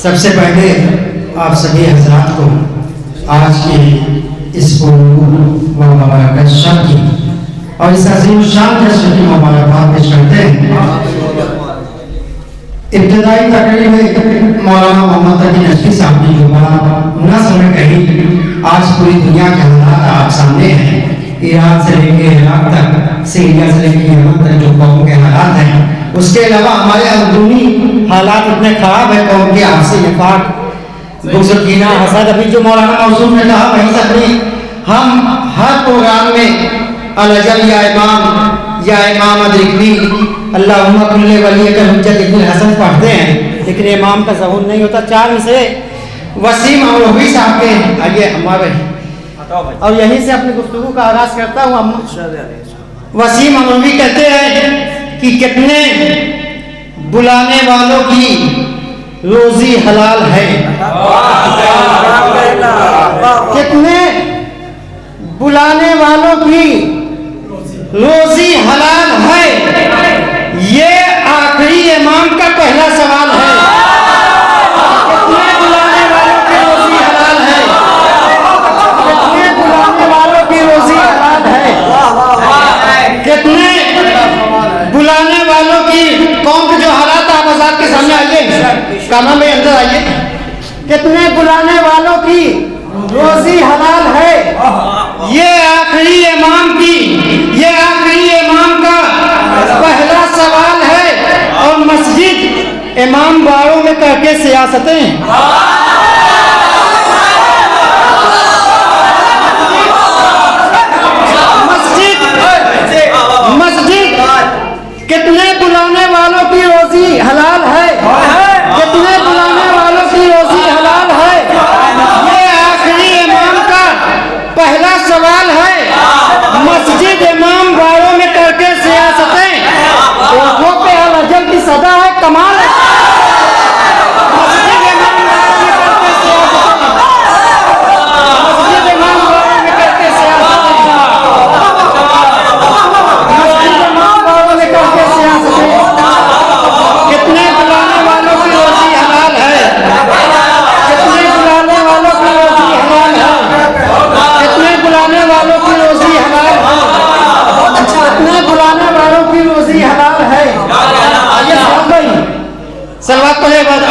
सबसे पहले आप सभी हजरात को आज की इस मुबारक शब की और इस अजीम शान जश्न की मुबारकबाद पेश करते हैं। इब्तदाई तकरीर में मौलाना मोहम्मद तकी नजफी साहब ने जो बात नस्ल में कही, आज पूरी दुनिया के हालात आप सामने हैं। ईरान से लेकर इराक तक, सीरिया से लेकर यमन तक जो कौम के हालात हैं, उसके अलावा हमारे अंदरूनी हालात इतने खराब है कौम के आपसी निफाक, गुस्सा, हसद। अभी जो मौलाना मौसूम ने कहा वहीं से अपनी हम हर प्रोग्राम में अलजल या इमाम अदरिकनी अल्लाहुम्मा कुल्ले वली का हुज्जत इब्न हसन पढ़ते हैं, लेकिन इमाम का ज़हूर नहीं होता। चार से वसीम अमरोही साहब के आइए हमारे, और यहीं से अपनी गुफ्तगू का आगाज करता हूँ। वसीम अमरोही कहते हैं कि कितने बुलाने वालों की रोजी हलाल है, कितने बुलाने वालों की रोजी हलाल है, ये आखिरी इमाम का पहला सवाल है। कितने बुलाने वालों की रोजी हलाल है, कितने बुलाने वालों की रोजी हलाल है, कितने बुलाने वालों की कौम के जो हालात आप आजाद के सामने आइए, कामा में अंदर आइए। कितने बुलाने वालों की रोजी हलाल है, ये आखिरी इमाम की, ये आखिरी इमाम का पहला सवाल है। और मस्जिद इमाम बारों में करके सियासतें, मस्जिद कितने बुलाने वालों की रोजी हलाल है, कितने बुलाने वालों की रोजी हलाल है, ये आखिरी इमाम का पहला सवाल है। मस्जिद इमाम बारों में करके सियासतें, ओठों पे अलजल की सदा है, कमाल है। मस्जिद इमाम बारों में करके सियासतें, मस्जिद इमाम बारों में करके सियासतें, मस्जिद इमाम बारों में करके सियासतें। कितने बुलाने वालों की रोजी हलाल है, कितने बुलाने वालों की रोजी हलाल है, कितने बुलाने वालों की रोजी हलाल है, कितने बुलाने वालों की रोजी हलाल है। आइए साहब भाई सलवात पढ़े बाद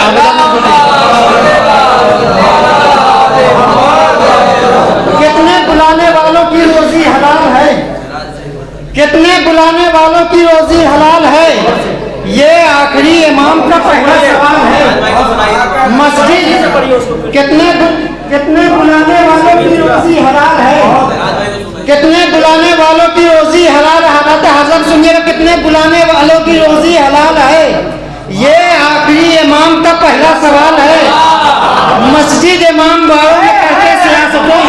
कितने बुलाने वालों की रोजी हलाल है, कितने बुलाने वालों की रोजी हलाल है, ये आखिरी इमाम का पहला सवाल है। मस्जिद कितने बुलाने वालों की रोजी हलाल है, कितने बुलाने वालों की रोजी हलाल है। हालात हजर सुनिएगा, कितने बुलाने वालों की रोजी हलाल है, ये आखिरी इमाम का पहला सवाल है। मस्जिद इमाम बारों में करके सियासतें,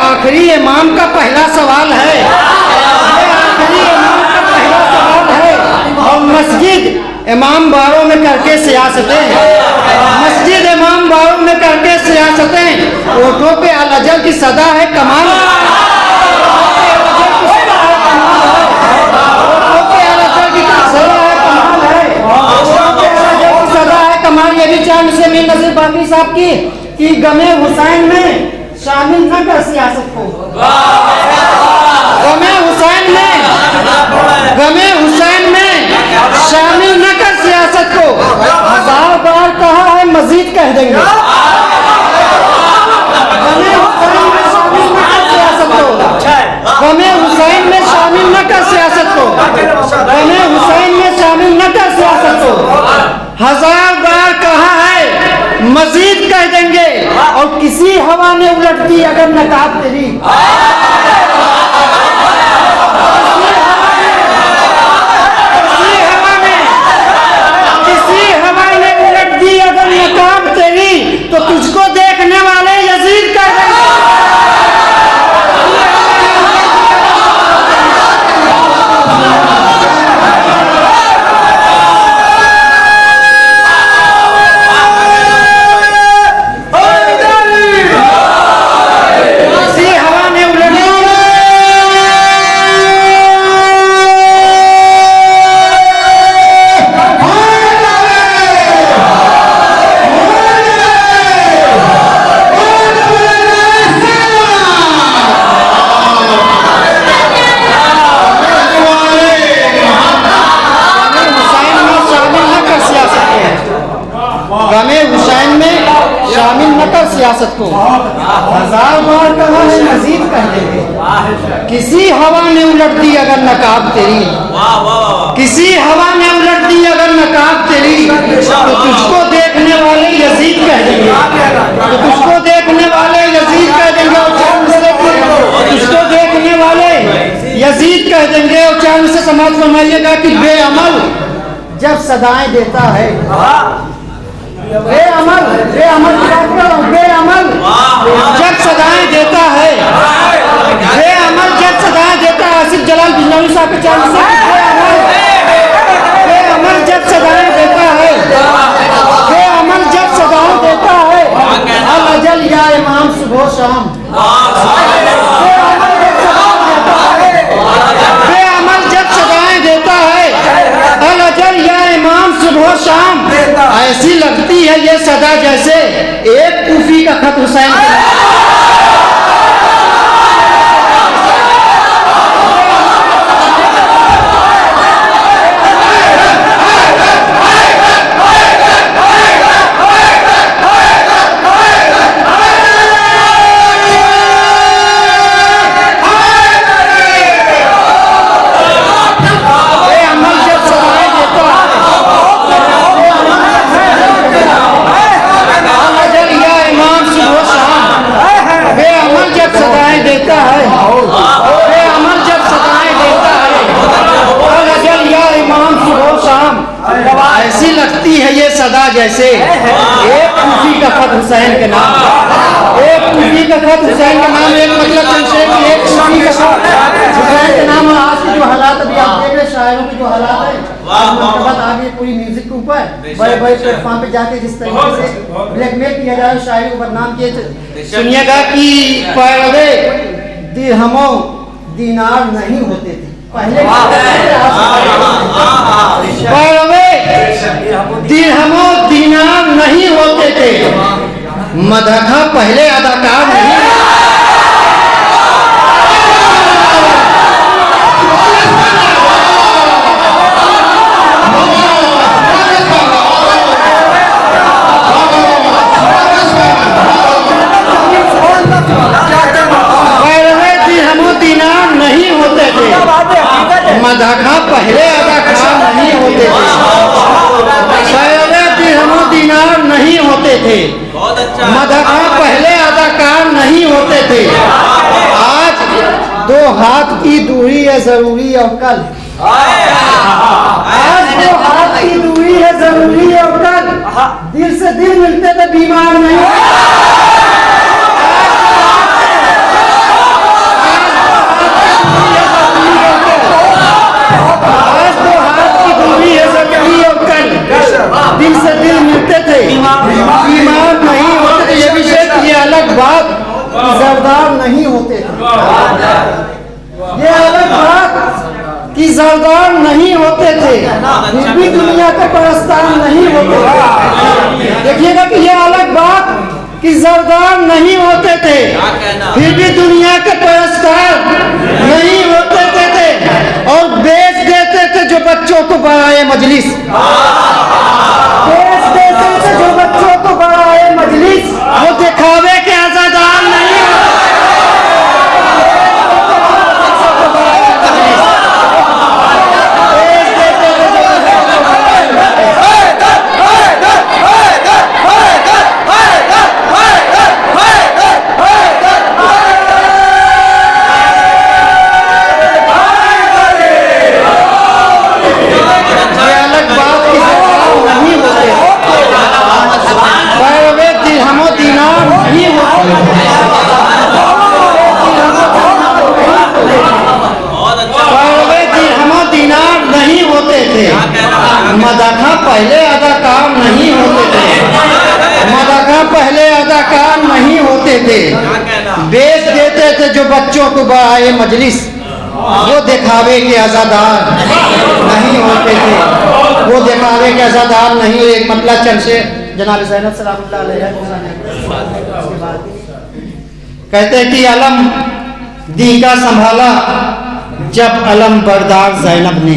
आखिरी इमाम का पहला सवाल है, ये आखिरी इमाम का पहला सवाल है। और मस्जिद इमाम बारों में करके सियासतें, मस्जिद इमाम बारों में करके सियासतें, ओठों पे अलजल की सदा है, कमाल। ये भी चांद से मीर नसीर बाकी साहब की कि गमे हुसैन में शामिल न कर सियासत को, गमे हुसैन में शामिल न कर सियासत को। 1000 बार कहा है, मजीद कह देंगे। गमे हुसैन में शामिल न कर सियासत को, गमे हुसैन में शामिल न कर सियासत को, गमे हुसैन में शामिल न कर सियासत को। 1000 बार कहा है, मजीद कह देंगे। और किसी हवा ने उलट दी अगर नकाब तेरी, किसी हवा ने उलट दी अगर नकाब तेरी, तो तुझको देखने वाले यजीद कह देंगे। सियासत को हजार बार कहा है, मजीद कह देंगे। किसी हवा ने उलट दी अगर नकाब तेरी, किसी हवा ने उलट दी अगर नकाब तेरी, तो तुझको देखने वाले यजीद कह देंगे। तो तुझको देखने वाले यजीद कह देंगे और तुझको देखने वाले यजीद कह देंगे। और चांद से समाज फरमाइएगा कि बेअमल जब सदाएं देता है, बेअमल बेअमल बेअमल जब सदाएं देता है, बेअमल जब सदाएं देता है। आसिफ जलाल बिजनौरी साहब के चांद से बेअमल जब सदाएं देता है, बेअमल जब सदाएं देता है। अल अजल या इमाम सुबह शाम, बेअमल जब सदाएं देता है। अल अजल या इमाम सुबह शाम। ऐसी लगती है ये सदा जैसे एक कूफी का खत हुसैन सदा जैसे एक कूफी का खत हुसैन के नाम, एक कूफी का खत हुसैन के नाम। एक मतलब जैसे कि एक कूफी का खत हुसैन के नाम। आज के जो हालात अभी आप देख रहे शायरों के जो हालात है, बात आ गई पूरी म्यूजिक के ऊपर, बड़े बड़े प्लेटफॉर्म पे जाके जिस तरीके से ब्लैकमेल किया जा रहा है, शायरी को बदनाम किए। सुनिएगा कि पैरवे दिरहमों दीनार नहीं होते थे पहले, पैरवे दिरहमों दीनार नहीं होते थे, मदरखा पहले अदाकार नहीं। पैरवे दिरहमों दीनार नहीं होते थे, मदरखा पहले अदाकार नहीं होते थे, मदरखा पहले अदाकार नहीं होते थे। आज 2 हाथ की दूरी है जरूरी और कल, आज 2 हाथ की दूरी है जरूरी और कल, दिल से दिल मिलते थे बीमार नहीं। आज 2 हाथ की दूरी है जरूरी और कल, दिल से दिल मिलते थे बीमार नहीं होते थे। ये भी ये अलग बात जरदार नहीं होते थे, ये अलग बात कि जरदार नहीं होते थे, फिर भी दुनिया के परस्तार नहीं होते थे। देखिएगा कि ये अलग बात कि जरदार नहीं होते थे, फिर भी दुनिया के परस्तार नहीं होते थे। और बेच देते थे जो बच्चों को बड़ाए मजलिस, बेच देते थे जो बच्चों को बड़ाए मजलिस, वो दिखावे के आजादार नहीं थे। मदाखा पहले अदाकार नहीं होते थे, मदाखा पहले अदाकार नहीं होते थे। बेच देते थे जो बच्चों को बढ़ाए मजलिस, वो दिखावे के आज़ादार नहीं होते थे, वो दिखावे के आज़ादार नहीं। एक मतलब चल से जनाब ज़ैनब सलामुल्लाह अलैहा कहते हैं कि अलम दी का संभाला जब अलम बरदार ज़ैनब ने।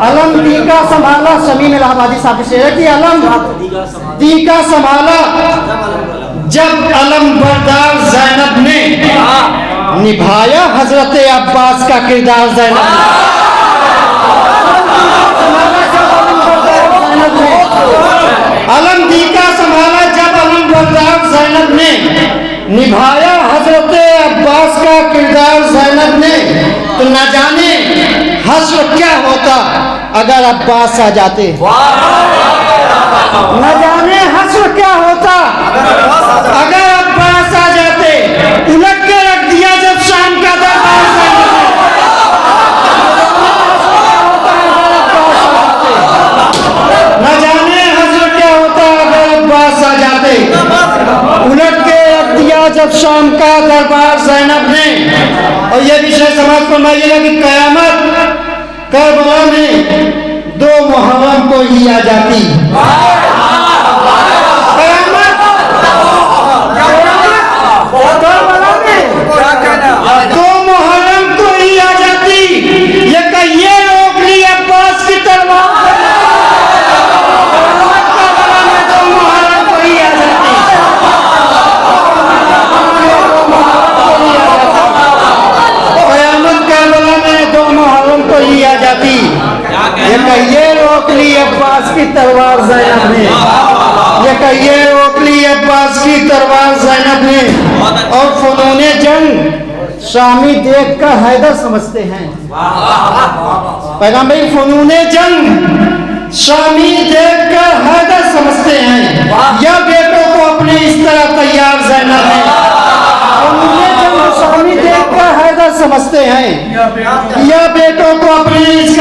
अलम दी का संभाला शमीम इलाहाबादी साहब से है कि अलम दी का संभाला जब अलम बरदार ज़ैनब ने निभाया हजरत अब्बास का किरदार ज़ैनब ने। अलम दी का संभाला जब अलम बरदार ज़ैनब ने निभाया हजरत अब्बास का किरदार ज़ैनब ने। तो न जाने हश्र क्या होता अगर अब्बास आ जाते, न जाने हश्र क्या होता अगर अब्बास आ जाते। उलट के रख दिया जब शाम का दरबार ज़ैनब ने। न जाने हश्र क्या होता अगर अब्बास आ जाते। उलट के रख दिया जब शाम का दरबार ज़ैनब ने। और ये विषय समझ फरमाइएगा कि कयामत करबला में 2 मुहर्रम को ही आ जाती। कयामत करबला में 2 मुहर्रम को ही आ जाती। ये कहिए रोक ली अब्बास की तलवार, करबला में 2 मुहर्रम को ही आ जाती। कयामत करबला में 2 मुहर्रम को ही आ जाती। ये कहिए रोक ली अब्बास की तलवार ज़ैनब ने। ये कहिए रोक ली अब्बास की तलवार ज़ैनब ने। और फ़नूने जंग शामी देख कर हैदर समझते हैं। पैगंबर फ़नूने जंग शामी देख कर हैदर समझते हैं। या बेटों को अपने इस तरह तैयार ज़ैनब ने। फ़नूने जंग शामी देख कर हैदर समझते हैं। या बेटों को अपने इस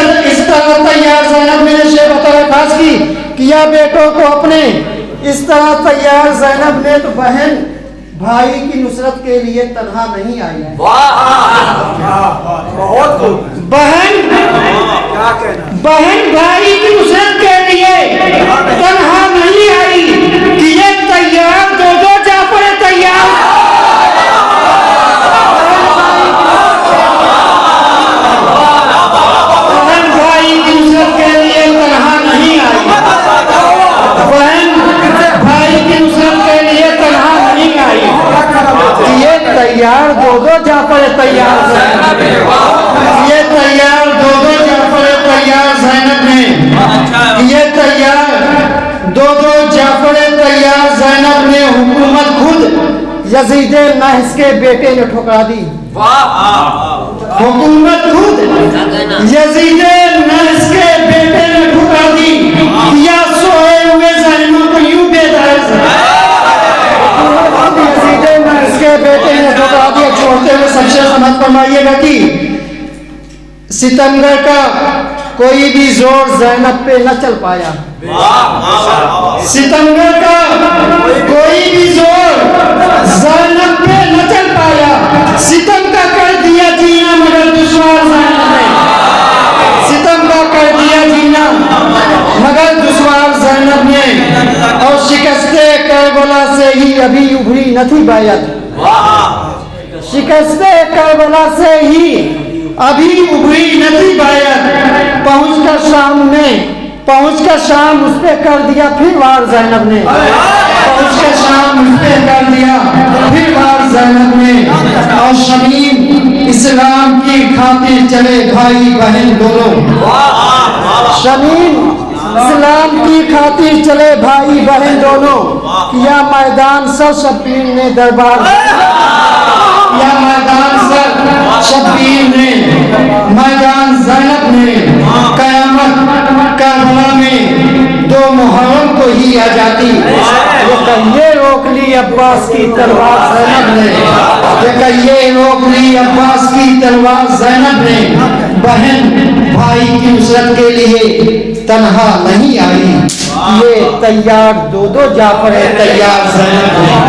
तरह तैयार ज़ैनब ने शेर बतौर खास की किया बेटों को अपने इस तरह तैयार ज़ैनब ने। तो बहन भाई की नुसरत के लिए तन्हा नहीं आई है। बहन भाई की नुसरत के लिए तन्हा नहीं आई कि ये तैयार 2 जाफर तैयार। बहन भाई की नुसरत के लिए तन्हा नहीं आई। बहन भाई की नुसरत के लिए तन्हा नहीं आई। ये तैयार 2 जाफर तैयार ज़ैनब ने। ये तैयार 2 जाफर तैयार ज़ैनब ने। ये तैयार 2 जाफर तैयार ज़ैनब ने। हुकूमत खुद यजीद नहस के बेटे ने ठुकरा दी। हुकूमत खुद यजीद नहस के बेटे ने ठुकरा दी। या सोए हुए ज़ालिमों को यूं बेदर्द यजीद नहस के बेटे ने ठुकरा दिया। छोड़ते हुए सबसे समझ फरमाइएगा कि सितमगर का कोई भी जोर ज़ैनब पे न चल पाया। सितमगर का कोई भी जोर ज़ैनब पे न चल पाया। सितम का कर दिया जीना मगर दुश्वार ज़ैनब ने। सितम का कर दिया जीना मगर दुश्वार ज़ैनब ने। और शिकस्ते करबला से ही अभी उभरी न थी बायत। शिकस्ते करबला से ही अभी उभरी न थी बायत। पहुंचकर शाम उस पे कर दिया फिर वार ज़ैनब ने। पहुंचकर शाम उस पे कर दिया फिर वार ज़ैनब ने। और शमीम इस्लाम की खातिर चले भाई बहन दोनों। शमीम इस्लाम की खातिर चले भाई बहन दोनों। किया मैदान सर शब्बीर ने दरबार। किया मैदान सर शब्बीर ने मैदान ज़ैनब ने। कयामत करबला में 2 मुहर्रम को ही आ जाती। ये कहिए रोक ली अब्बास की तलवार ज़ैनब ने। ये कहिए रोक ली अब्बास की तलवार ज़ैनब ने। बहन भाई की नुसरत के लिए तन्हा नहीं आई। ये तैयार दो जाफर है, तैयार ज़ैनब है।